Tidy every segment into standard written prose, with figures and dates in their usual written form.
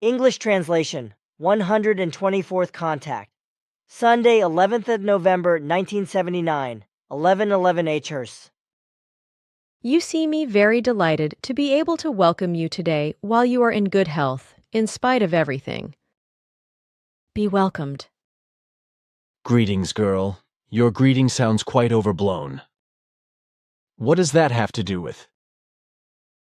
English translation, 124th contact. Sunday, 11th of November, 1979, 11:11 Hrs. You see me very delighted to be able to welcome you today while you are in good health, in spite of everything. Be welcomed. Greetings, girl. Your greeting sounds quite overblown. What does that have to do with?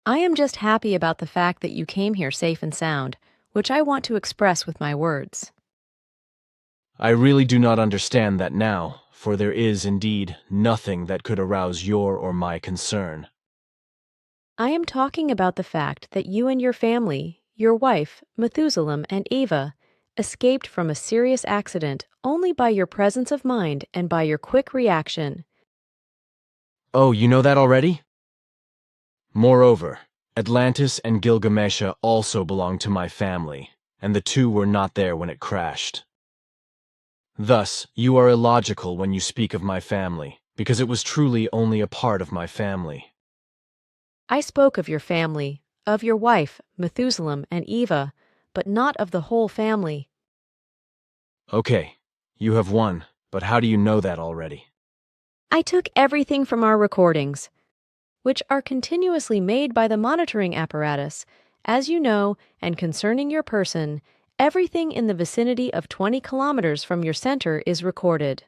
I am just happy about the fact that you came here safe and sound, which I want to express with my words. I really do not understand that now, for there is, indeed, nothing that could arouse your or my concern. I am talking about the fact that you and your family, your wife, Methuselah, and Eva, escaped from a serious accident only by your presence of mind and by your quick reaction. Oh, you know that already? Moreover, Atlantis and Gilgamesha also belong to my family, and the two were not there when it crashed. Thus, you are illogical when you speak of my family, because it was truly only a part of my family. I spoke of your family, of your wife, Methuselah, and Eva, but not of the whole family. Okay, you have won, but how do you know that already? I took everything from our recordings, which are continuously made by the monitoring apparatus, as you know, and concerning your person, everything in the vicinity of 20 kilometers from your center is recorded.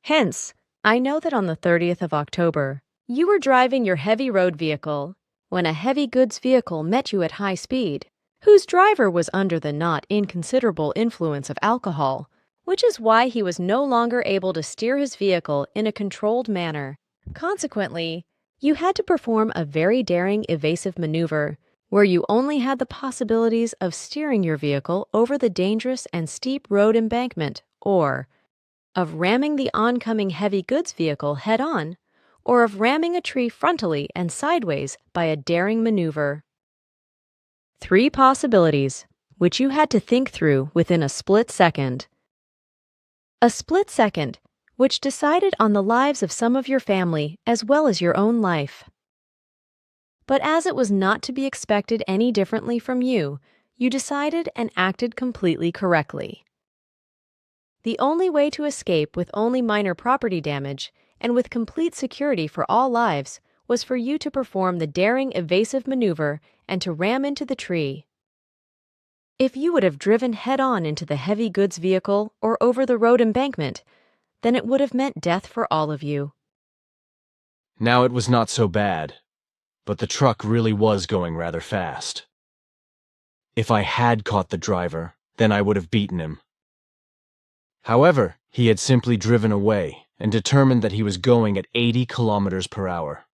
Hence, I know that on the 30th of October, you were driving your heavy road vehicle when a heavy goods vehicle met you at high speed, whose driver was under the not inconsiderable influence of alcohol, which is why he was no longer able to steer his vehicle in a controlled manner. Consequently, you had to perform a very daring evasive maneuver, where you only had the possibilities of steering your vehicle over the dangerous and steep road embankment, or of ramming the oncoming heavy goods vehicle head-on, or of ramming a tree frontally and sideways by a daring maneuver. 3 possibilities, which you had to think through within a split second. A split second, which decided on the lives of some of your family as well as your own life. But as it was not to be expected any differently from you, you decided and acted completely correctly. The only way to escape with only minor property damage and with complete security for all lives was for you to perform the daring evasive maneuver and to ram into the tree. If you would have driven head-on into the heavy goods vehicle or over the road embankment, then it would have meant death for all of you. Now it was not so bad, but the truck really was going rather fast. If I had caught the driver, then I would have beaten him. However, he had simply driven away and determined that he was going at 80 kilometers per hour.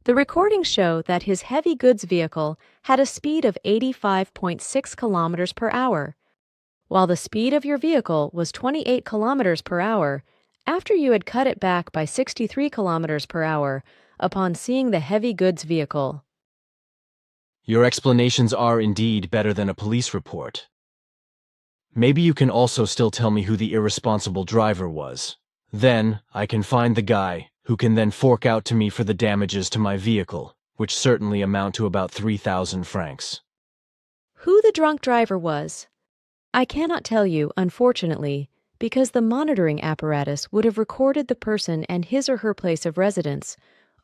The recordings show that his heavy goods vehicle had a speed of 85.6 kilometers per hour, while the speed of your vehicle was 28 kilometers per hour after you had cut it back by 63 kilometers per hour upon seeing the heavy goods vehicle. Your explanations are indeed better than a police report. Maybe you can also still tell me who the irresponsible driver was. Then I can find the guy who can then fork out to me for the damages to my vehicle, which certainly amount to about 3,000 francs. Who the drunk driver was, I cannot tell you, unfortunately, because the monitoring apparatus would have recorded the person and his or her place of residence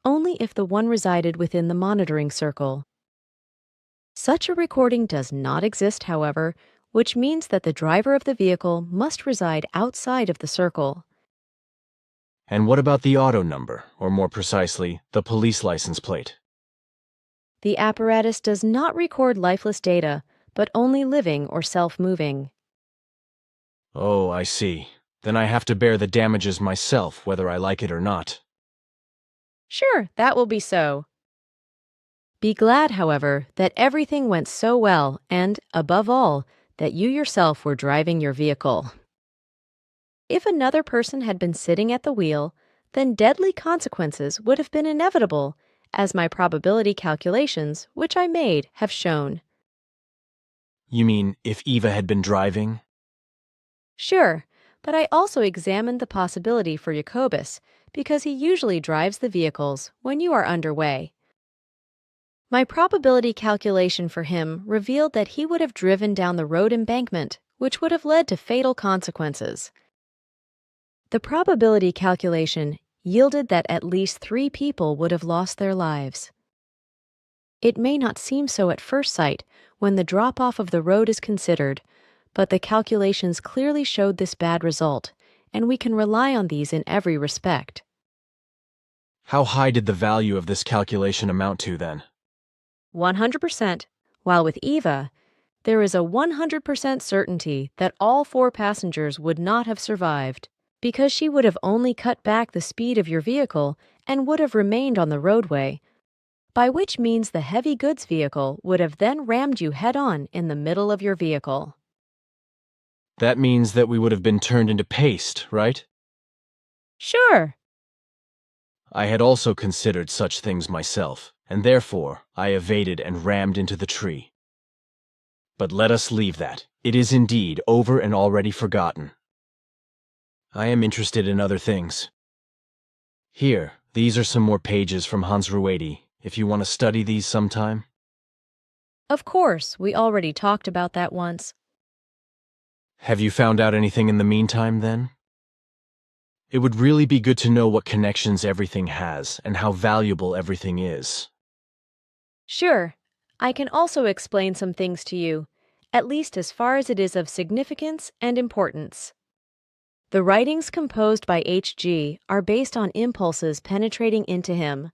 only if the one resided within the monitoring circle. Such a recording does not exist, however, which means that the driver of the vehicle must reside outside of the circle. And what about the auto number, or more precisely, the police license plate? The apparatus does not record lifeless data, but only living or self-moving. Oh, I see. Then I have to bear the damages myself, whether I like it or not. Sure, that will be so. Be glad, however, that everything went so well and, above all, that you yourself were driving your vehicle. If another person had been sitting at the wheel, then deadly consequences would have been inevitable, as my probability calculations, which I made, have shown. You mean if Eva had been driving? Sure, but I also examined the possibility for Jacobus, because he usually drives the vehicles when you are underway. My probability calculation for him revealed that he would have driven down the road embankment, which would have led to fatal consequences. The probability calculation yielded that at least 3 people would have lost their lives. It may not seem so at first sight when the drop-off of the road is considered, but the calculations clearly showed this bad result, and we can rely on these in every respect. How high did the value of this calculation amount to then? 100%, while with Eva, there is a 100% certainty that all 4 passengers would not have survived, because she would have only cut back the speed of your vehicle and would have remained on the roadway, by which means the heavy goods vehicle would have then rammed you head-on in the middle of your vehicle. That means that we would have been turned into paste, right? Sure. I had also considered such things myself, and therefore I evaded and rammed into the tree. But let us leave that. It is indeed over and already forgotten. I am interested in other things. Here, these are some more pages from Hans Ruedi, if you want to study these sometime. Of course, we already talked about that once. Have you found out anything in the meantime, then? It would really be good to know what connections everything has and how valuable everything is. Sure, I can also explain some things to you, at least as far as it is of significance and importance. The writings composed by H.G. are based on impulses penetrating into him,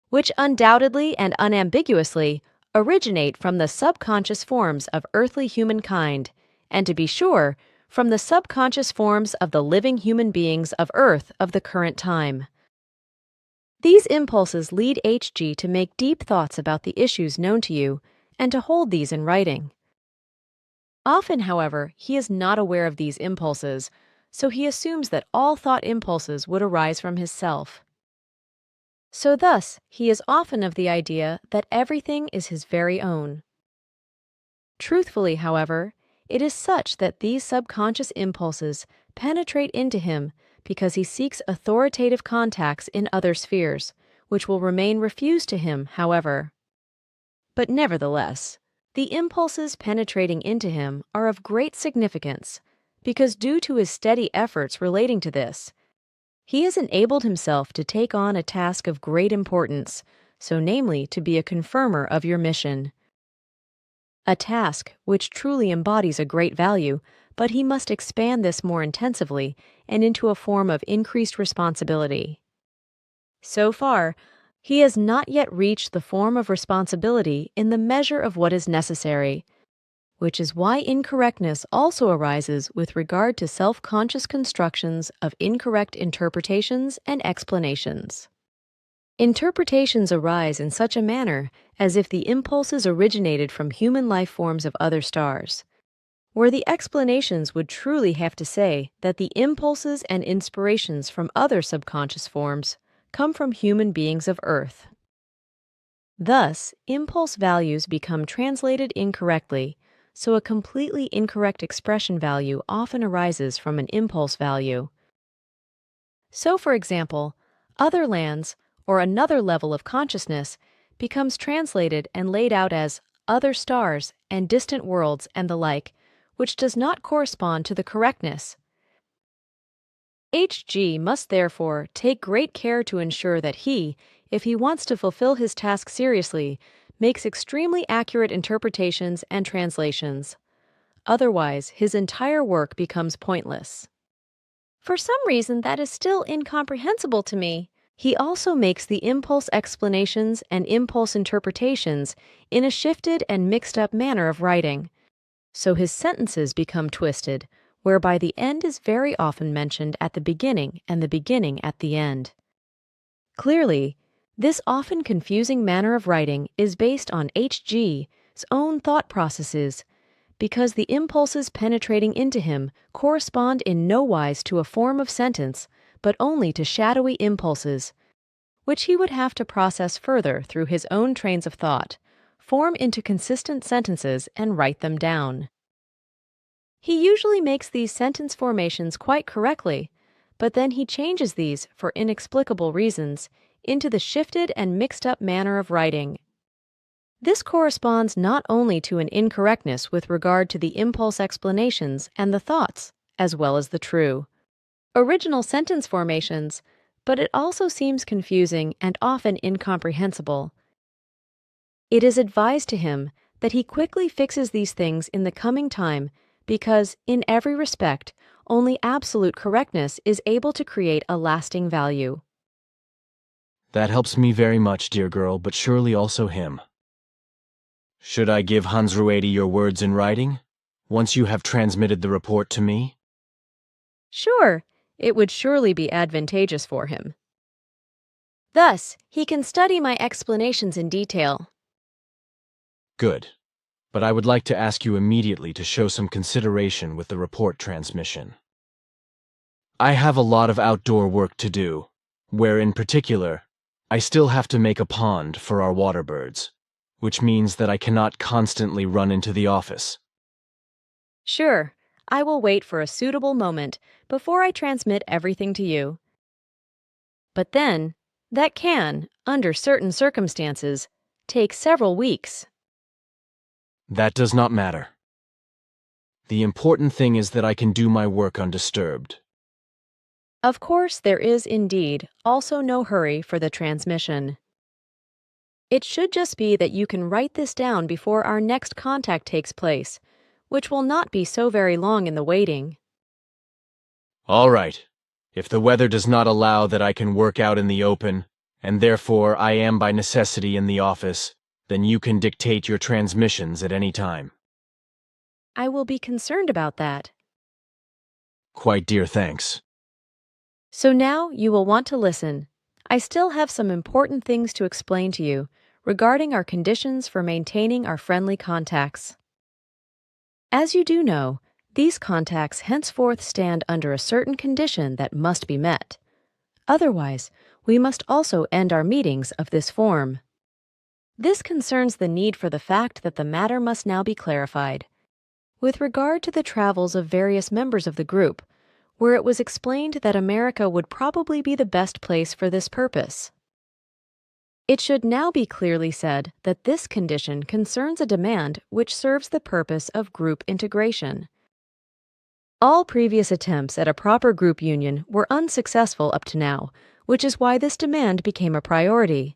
which undoubtedly and unambiguously originate from the subconscious forms of earthly humankind, and to be sure, from the subconscious forms of the living human beings of Earth of the current time. These impulses lead H.G. to make deep thoughts about the issues known to you, and to hold these in writing. Often, however, he is not aware of these impulses, so he assumes that all thought impulses would arise from his self. So thus, he is often of the idea that everything is his very own. Truthfully, however, it is such that these subconscious impulses penetrate into him because he seeks authoritative contacts in other spheres, which will remain refused to him, however. But nevertheless, the impulses penetrating into him are of great significance, because due to his steady efforts relating to this, he has enabled himself to take on a task of great importance, so namely to be a confirmer of your mission. A task which truly embodies a great value, but he must expand this more intensively and into a form of increased responsibility. So far, he has not yet reached the form of responsibility in the measure of what is necessary, which is why incorrectness also arises with regard to self-conscious constructions of incorrect interpretations and explanations. Interpretations arise in such a manner as if the impulses originated from human life forms of other stars, where the explanations would truly have to say that the impulses and inspirations from other subconscious forms come from human beings of Earth. Thus, impulse values become translated incorrectly, so a completely incorrect expression value often arises from an impulse value. So, for example, other lands, or another level of consciousness, becomes translated and laid out as other stars and distant worlds and the like, which does not correspond to the correctness. H.G. must therefore take great care to ensure that he, if he wants to fulfill his task seriously, makes extremely accurate interpretations and translations. Otherwise, his entire work becomes pointless. For some reason that is still incomprehensible to me, he also makes the impulse explanations and impulse interpretations in a shifted and mixed-up manner of writing, so his sentences become twisted, whereby the end is very often mentioned at the beginning and the beginning at the end. Clearly, this often confusing manner of writing is based on H.G.'s own thought processes, because the impulses penetrating into him correspond in no wise to a form of sentence, but only to shadowy impulses, which he would have to process further through his own trains of thought, form into consistent sentences, and write them down. He usually makes these sentence formations quite correctly, but then he changes these, for inexplicable reasons, into the shifted and mixed-up manner of writing. This corresponds not only to an incorrectness with regard to the impulse explanations and the thoughts, as well as the true, original sentence formations, but it also seems confusing and often incomprehensible. It is advised to him that he quickly fixes these things in the coming time because, in every respect, only absolute correctness is able to create a lasting value. That helps me very much, dear girl, but surely also him. Should I give Hansruedi your words in writing, once you have transmitted the report to me? Sure, it would surely be advantageous for him. Thus, he can study my explanations in detail. Good. But I would like to ask you immediately to show some consideration with the report transmission. I have a lot of outdoor work to do, where in particular, I still have to make a pond for our water birds, which means that I cannot constantly run into the office. Sure, I will wait for a suitable moment before I transmit everything to you. But then, that can, under certain circumstances, take several weeks. That does not matter. The important thing is that I can do my work undisturbed. Of course, there is indeed also no hurry for the transmission. It should just be that you can write this down before our next contact takes place, which will not be so very long in the waiting. All right. If the weather does not allow that I can work out in the open, and therefore I am by necessity in the office, then you can dictate your transmissions at any time. I will be concerned about that. Quite dear thanks. So now you will want to listen. I still have some important things to explain to you regarding our conditions for maintaining our friendly contacts. As you do know, these contacts henceforth stand under a certain condition that must be met. Otherwise, we must also end our meetings of this form. This concerns the need for the fact that the matter must now be clarified. With regard to the travels of various members of the group, where it was explained that America would probably be the best place for this purpose. It should now be clearly said that this condition concerns a demand which serves the purpose of group integration. All previous attempts at a proper group union were unsuccessful up to now, which is why this demand became a priority.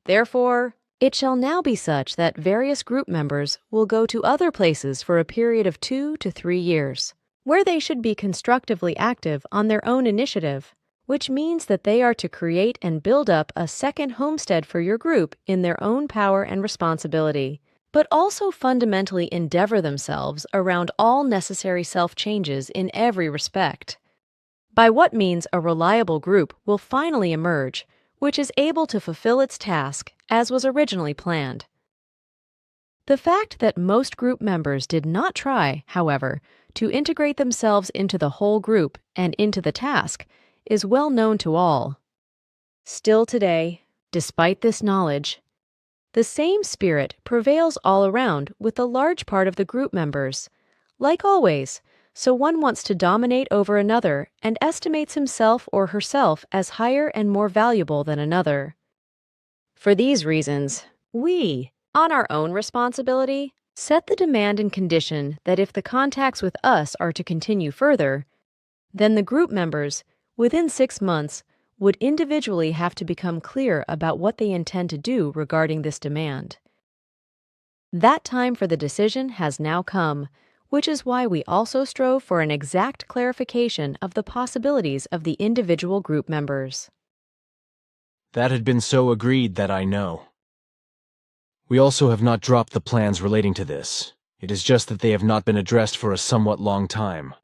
Therefore, it shall now be such that various group members will go to other places for a period of 2 to 3 years, where they should be constructively active on their own initiative, which means that they are to create and build up a second homestead for your group in their own power and responsibility, but also fundamentally endeavor themselves around all necessary self-changes in every respect. By what means a reliable group will finally emerge, which is able to fulfill its task as was originally planned. The fact that most group members did not try, however, to integrate themselves into the whole group and into the task is well known to all. Still today, despite this knowledge, the same spirit prevails all around with a large part of the group members. Like always, so one wants to dominate over another and estimates himself or herself as higher and more valuable than another. For these reasons, we, on our own responsibility, set the demand and condition that if the contacts with us are to continue further, then the group members, within 6 months, would individually have to become clear about what they intend to do regarding this demand. That time for the decision has now come, which is why we also strove for an exact clarification of the possibilities of the individual group members. That had been so agreed that I know. We also have not dropped the plans relating to this. It is just that they have not been addressed for a somewhat long time.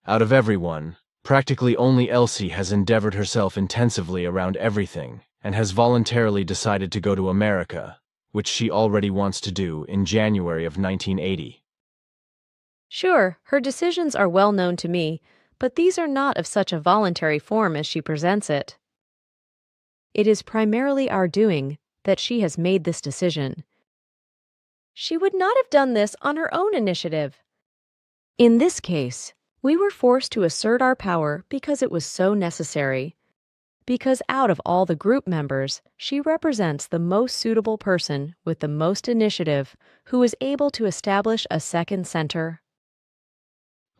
Out of everyone, practically only Elsie has endeavored herself intensively around everything and has voluntarily decided to go to America, which she already wants to do in January of 1980. Sure, her decisions are well known to me, but these are not of such a voluntary form as she presents it. It is primarily our doing that she has made this decision. She would not have done this on her own initiative. In this case, we were forced to assert our power because it was so necessary. because out of all the group members, she represents the most suitable person with the most initiative who is able to establish a second center.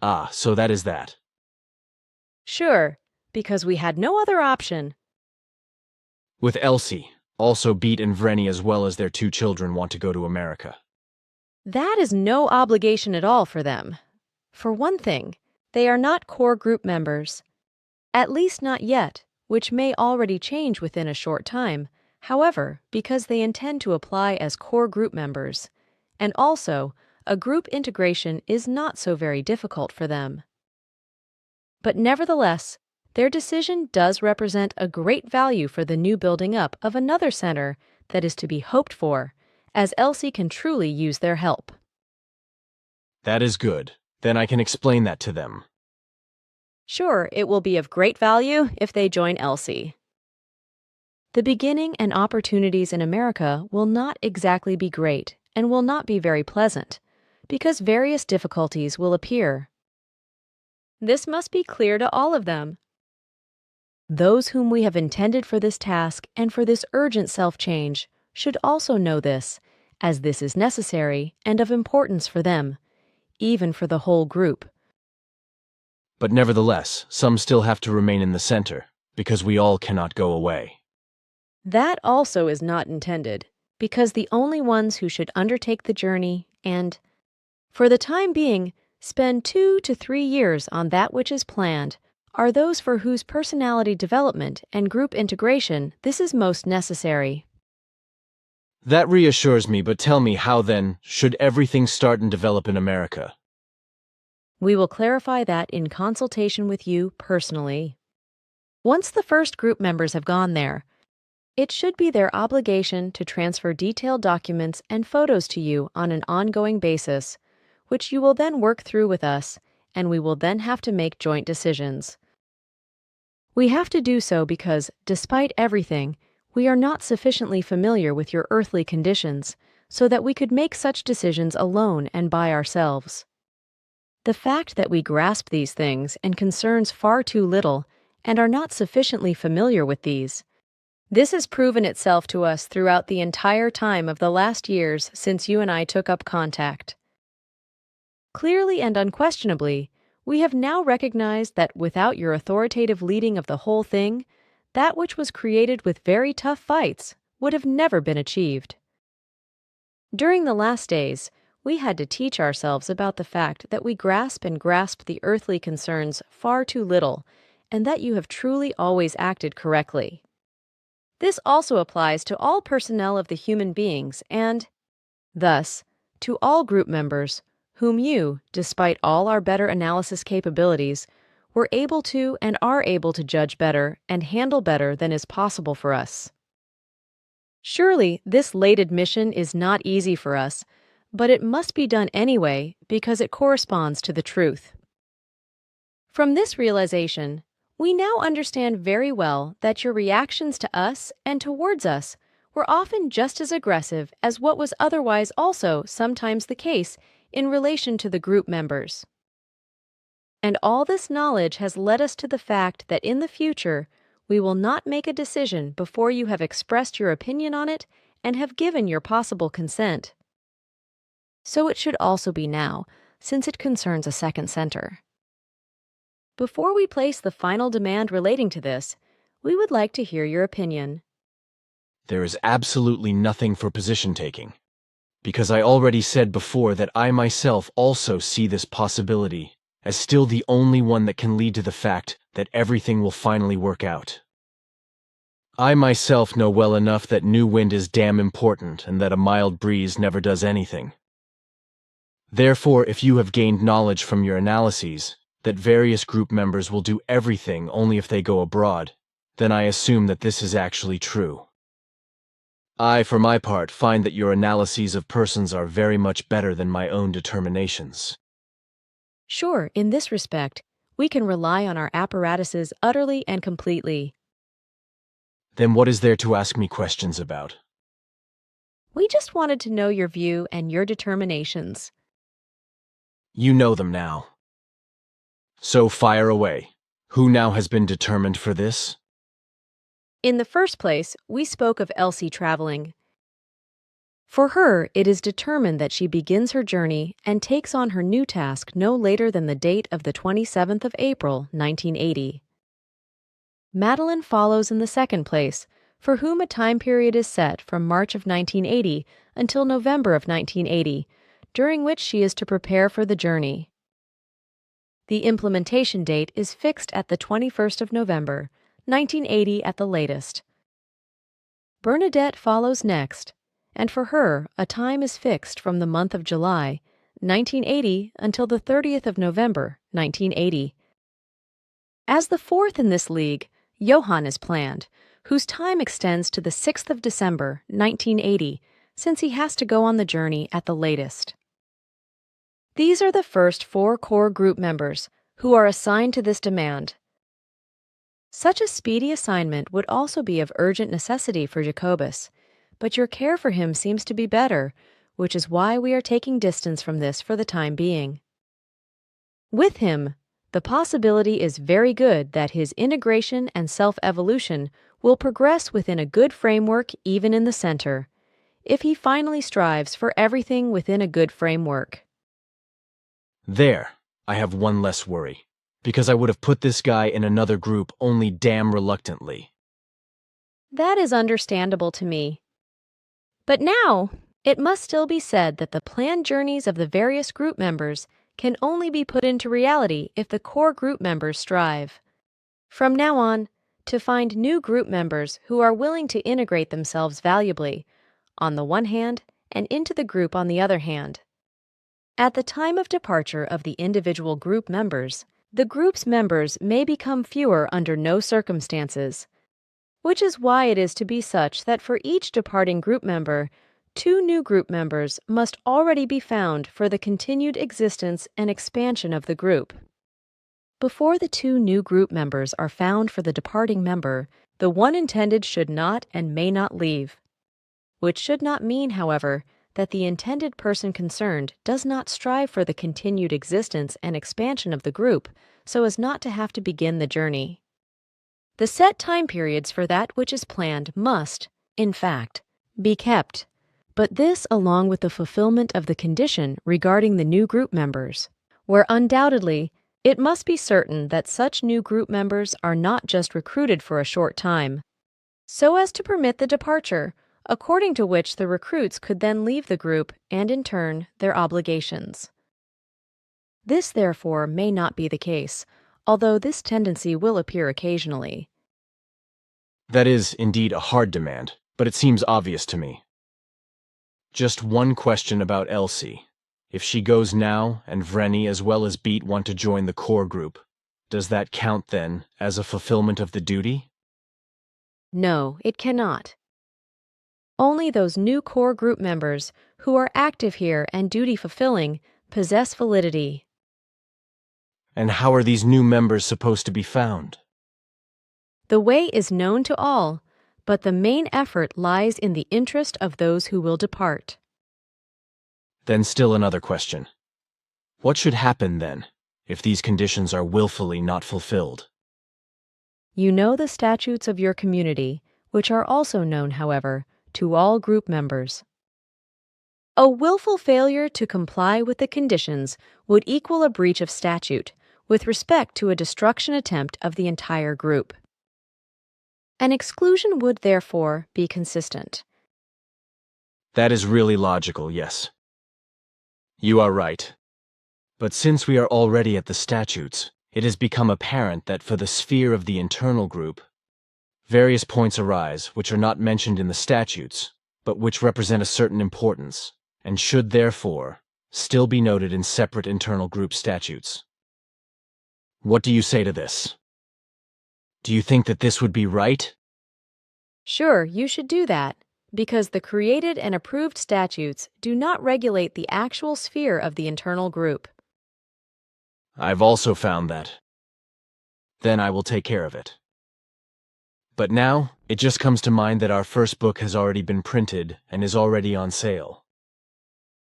Ah, so that is that. Sure, because we had no other option. With Elsie, also Beat and Vreni as well as their 2 children want to go to America. That is no obligation at all for them. For one thing, they are not core group members. At least not yet, which may already change within a short time, however, because they intend to apply as core group members. And also, a group integration is not so very difficult for them. But nevertheless, their decision does represent a great value for the new building up of another center that is to be hoped for, as Elsie can truly use their help. That is good. Then I can explain that to them. Sure, it will be of great value if they join Elsie. The beginning and opportunities in America will not exactly be great and will not be very pleasant, because various difficulties will appear. This must be clear to all of them. Those whom we have intended for this task and for this urgent self-change should also know this, as this is necessary and of importance for them, even for the whole group. But nevertheless, some still have to remain in the center, because we all cannot go away. That also is not intended, because the only ones who should undertake the journey and, for the time being, spend 2 to 3 years on that which is planned are those for whose personality development and group integration this is most necessary. That reassures me, but tell me how then should everything start and develop in America? We will clarify that in consultation with you personally. Once the first group members have gone there, it should be their obligation to transfer detailed documents and photos to you on an ongoing basis, which you will then work through with us, and we will then have to make joint decisions. We have to do so because, despite everything, we are not sufficiently familiar with your earthly conditions so that we could make such decisions alone and by ourselves. The fact that we grasp these things and concerns far too little and are not sufficiently familiar with these, this has proven itself to us throughout the entire time of the last years since you and I took up contact. Clearly and unquestionably, we have now recognized that without your authoritative leading of the whole thing, that which was created with very tough fights would have never been achieved. During the last days, we had to teach ourselves about the fact that we grasp the earthly concerns far too little, and that you have truly always acted correctly. This also applies to all personnel of the human beings and, thus, to all group members, whom you, despite all our better analysis capabilities, were able to and are able to judge better and handle better than is possible for us. Surely, this late admission is not easy for us, but it must be done anyway because it corresponds to the truth. From this realization, we now understand very well that your reactions to us and towards us were often just as aggressive as what was otherwise also sometimes the case in relation to the group members. And all this knowledge has led us to the fact that in the future, we will not make a decision before you have expressed your opinion on it and have given your possible consent. So it should also be now, since it concerns a second center. Before we place the final demand relating to this, we would like to hear your opinion. There is absolutely nothing for position taking, because I already said before that I myself also see this possibility as still the only one that can lead to the fact that everything will finally work out. I myself know well enough that new wind is damn important and that a mild breeze never does anything. Therefore, if you have gained knowledge from your analyses that various group members will do everything only if they go abroad, then I assume that this is actually true. I, for my part, find that your analyses of persons are very much better than my own determinations. Sure, in this respect, we can rely on our apparatuses utterly and completely. Then what is there to ask me questions about? We just wanted to know your view and your determinations. You know them now. So fire away. Who now has been determined for this? In the first place, we spoke of Elsie traveling. For her, it is determined that she begins her journey and takes on her new task no later than the date of the 27th of April, 1980. Madeline follows in the second place, for whom a time period is set from March of 1980 until November of 1980, during which she is to prepare for the journey. The implementation date is fixed at the 21st of November, 1980 at the latest. Bernadette follows next, and for her, a time is fixed from the month of July, 1980 until the 30th of November, 1980. As the fourth in this league, Johann is planned, whose time extends to the 6th of December, 1980, since he has to go on the journey at the latest. These are the first 4 core group members who are assigned to this demand. Such a speedy assignment would also be of urgent necessity for Jacobus, but your care for him seems to be better, which is why we are taking distance from this for the time being. With him, the possibility is very good that his integration and self-evolution will progress within a good framework even in the center, if he finally strives for everything within a good framework. There, I have one less worry, because I would have put this guy in another group only damn reluctantly. That is understandable to me. But now, it must still be said that the planned journeys of the various group members can only be put into reality if the core group members strive, from now on, to find new group members who are willing to integrate themselves valuably, on the one hand, and into the group on the other hand. At the time of departure of the individual group members, the group's members may become fewer under no circumstances, which is why it is to be such that for each departing group member, 2 new group members must already be found for the continued existence and expansion of the group. Before the 2 new group members are found for the departing member, the one intended should not and may not leave, which should not mean, however, that the intended person concerned does not strive for the continued existence and expansion of the group so as not to have to begin the journey. The set time periods for that which is planned must, in fact, be kept, but this along with the fulfillment of the condition regarding the new group members, where undoubtedly it must be certain that such new group members are not just recruited for a short time, so as to permit the departure, according to which the recruits could then leave the group and, in turn, their obligations. This, therefore, may not be the case, although this tendency will appear occasionally. That is indeed a hard demand, but it seems obvious to me. Just one question about Elsie. If she goes now, and Vreni as well as Beat want to join the core group, does that count then as a fulfillment of the duty? No, it cannot. Only those new core group members who are active here and duty-fulfilling possess validity. And how are these new members supposed to be found? The way is known to all, but the main effort lies in the interest of those who will depart. Then still another question. What should happen then, if these conditions are willfully not fulfilled? You know the statutes of your community, which are also known, however, to all group members. A willful failure to comply with the conditions would equal a breach of statute with respect to a destruction attempt of the entire group. An exclusion would therefore be consistent. That is really logical, yes. You are right. But since we are already at the statutes, it has become apparent that for the sphere of the internal group, various points arise which are not mentioned in the statutes, but which represent a certain importance, and should therefore still be noted in separate internal group statutes. What do you say to this? Do you think that this would be right? Sure, you should do that, because the created and approved statutes do not regulate the actual sphere of the internal group. I've also found that. Then I will take care of it. But now, it just comes to mind that our first book has already been printed and is already on sale.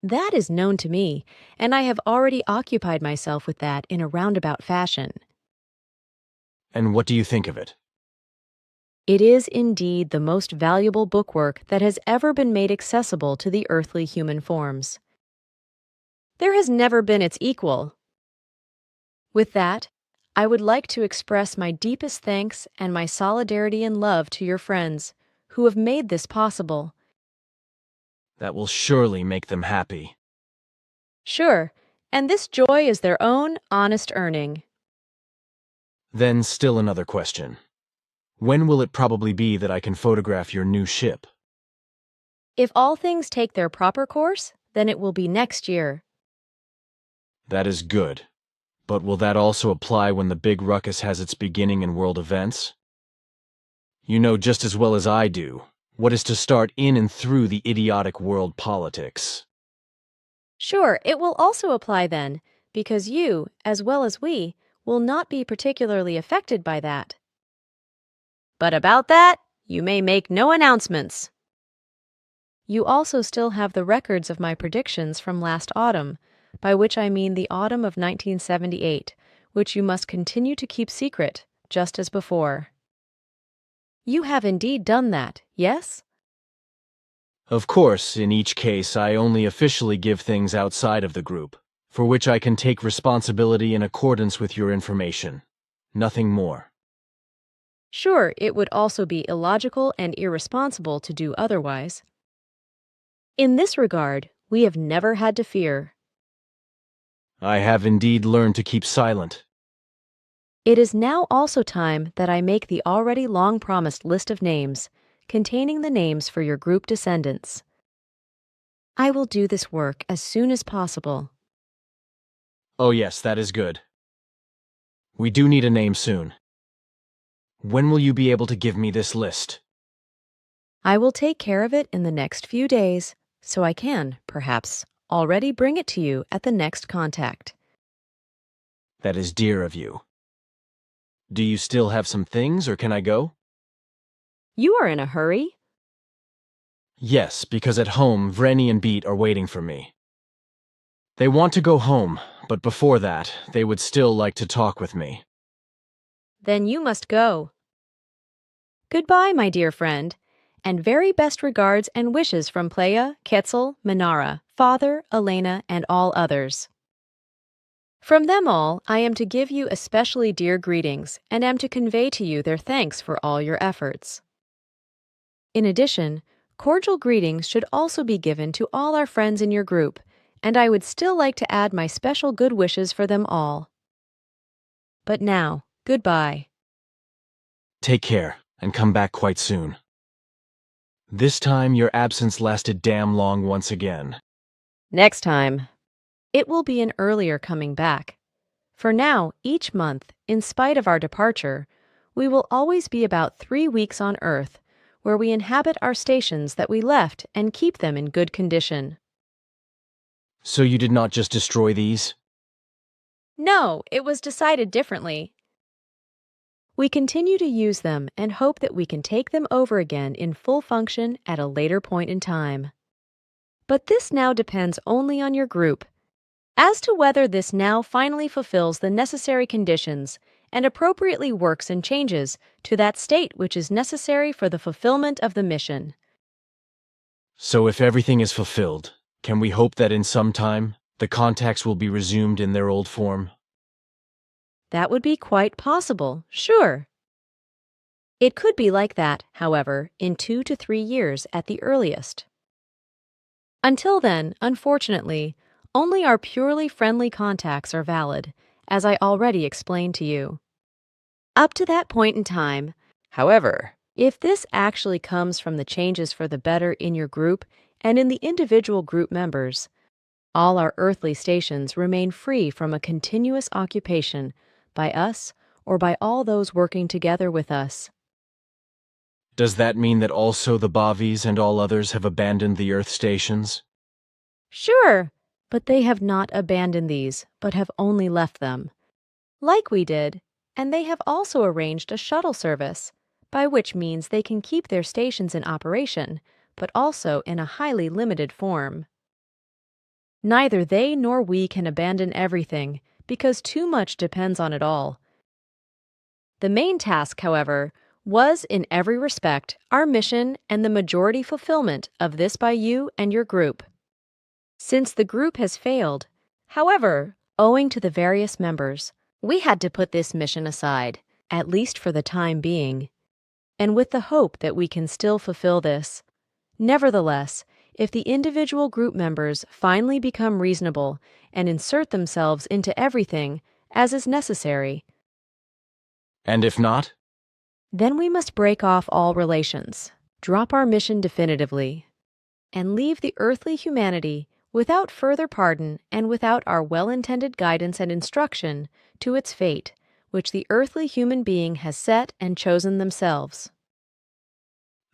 That is known to me, and I have already occupied myself with that in a roundabout fashion. And what do you think of it? It is indeed the most valuable bookwork that has ever been made accessible to the earthly human forms. There has never been its equal. With that, I would like to express my deepest thanks and my solidarity and love to your friends who have made this possible. That will surely make them happy. Sure, and this joy is their own honest earning. Then still another question. When will it probably be that I can photograph your new ship? If all things take their proper course, then it will be next year. That is good. But will that also apply when the big ruckus has its beginning in world events? You know just as well as I do what is to start in and through the idiotic world politics. Sure, it will also apply then, because you, as well as we, will not be particularly affected by that. But about that, you may make no announcements. You also still have the records of my predictions from last autumn, by which I mean the autumn of 1978, which you must continue to keep secret, just as before. You have indeed done that, yes? Of course, in each case, I only officially give things outside of the group, for which I can take responsibility in accordance with your information. Nothing more. Sure, it would also be illogical and irresponsible to do otherwise. In this regard, we have never had to fear. I have indeed learned to keep silent. It is now also time that I make the already long-promised list of names, containing the names for your group descendants. I will do this work as soon as possible. Oh yes, that is good. We do need a name soon. When will you be able to give me this list? I will take care of it in the next few days, so I can, perhaps, already bring it to you at the next contact. That is dear of you. Do you still have some things, or can I go? You are in a hurry? Yes, because at home, Vreni and Beat are waiting for me. They want to go home, but before that, they would still like to talk with me. Then you must go. Goodbye, my dear friend, and very best regards and wishes from Playa, Quetzal, Minara, Father, Elena, and all others. From them all, I am to give you especially dear greetings and am to convey to you their thanks for all your efforts. In addition, cordial greetings should also be given to all our friends in your group, and I would still like to add my special good wishes for them all. But now, goodbye. Take care, and come back quite soon. This time your absence lasted damn long once again. Next time. It will be an earlier coming back. For now, each month, in spite of our departure, we will always be about 3 weeks on Earth, where we inhabit our stations that we left and keep them in good condition. So you did not just destroy these? No, it was decided differently. We continue to use them and hope that we can take them over again in full function at a later point in time. But this now depends only on your group. As to whether this now finally fulfills the necessary conditions and appropriately works and changes to that state which is necessary for the fulfillment of the mission. So if everything is fulfilled, can we hope that in some time, the contacts will be resumed in their old form? That would be quite possible, sure. It could be like that, however, in 2 to 3 years at the earliest. Until then, unfortunately, only our purely friendly contacts are valid, as I already explained to you. Up to that point in time, however, if this actually comes from the changes for the better in your group and in the individual group members, all our earthly stations remain free from a continuous occupation by us or by all those working together with us. Does that mean that also the Bavis and all others have abandoned the Earth stations? Sure, but they have not abandoned these, but have only left them. Like we did, and they have also arranged a shuttle service, by which means they can keep their stations in operation, but also in a highly limited form. Neither they nor we can abandon everything, because too much depends on it all. The main task, however, was, in every respect, our mission and the majority fulfillment of this by you and your group. Since the group has failed, however, owing to the various members, we had to put this mission aside, at least for the time being, and with the hope that we can still fulfill this. Nevertheless, if the individual group members finally become reasonable and insert themselves into everything as is necessary, And if not? then we must break off all relations, drop our mission definitively, and leave the earthly humanity without further pardon and without our well-intended guidance and instruction to its fate, which the earthly human being has set and chosen themselves.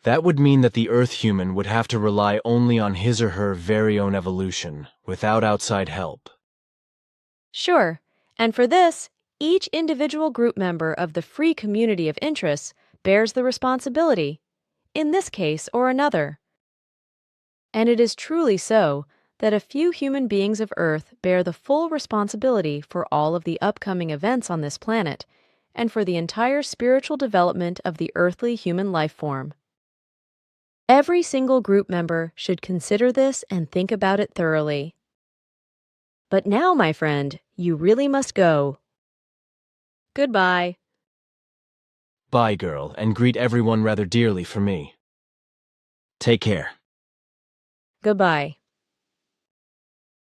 That would mean that the Earth human would have to rely only on his or her very own evolution, without outside help. Sure, and for this, each individual group member of the free community of interests bears the responsibility, in this case or another. And it is truly so that a few human beings of Earth bear the full responsibility for all of the upcoming events on this planet and for the entire spiritual development of the earthly human life form. Every single group member should consider this and think about it thoroughly. But now, my friend, you really must go. Goodbye. Bye, girl, and greet everyone rather dearly for me. Take care. Goodbye.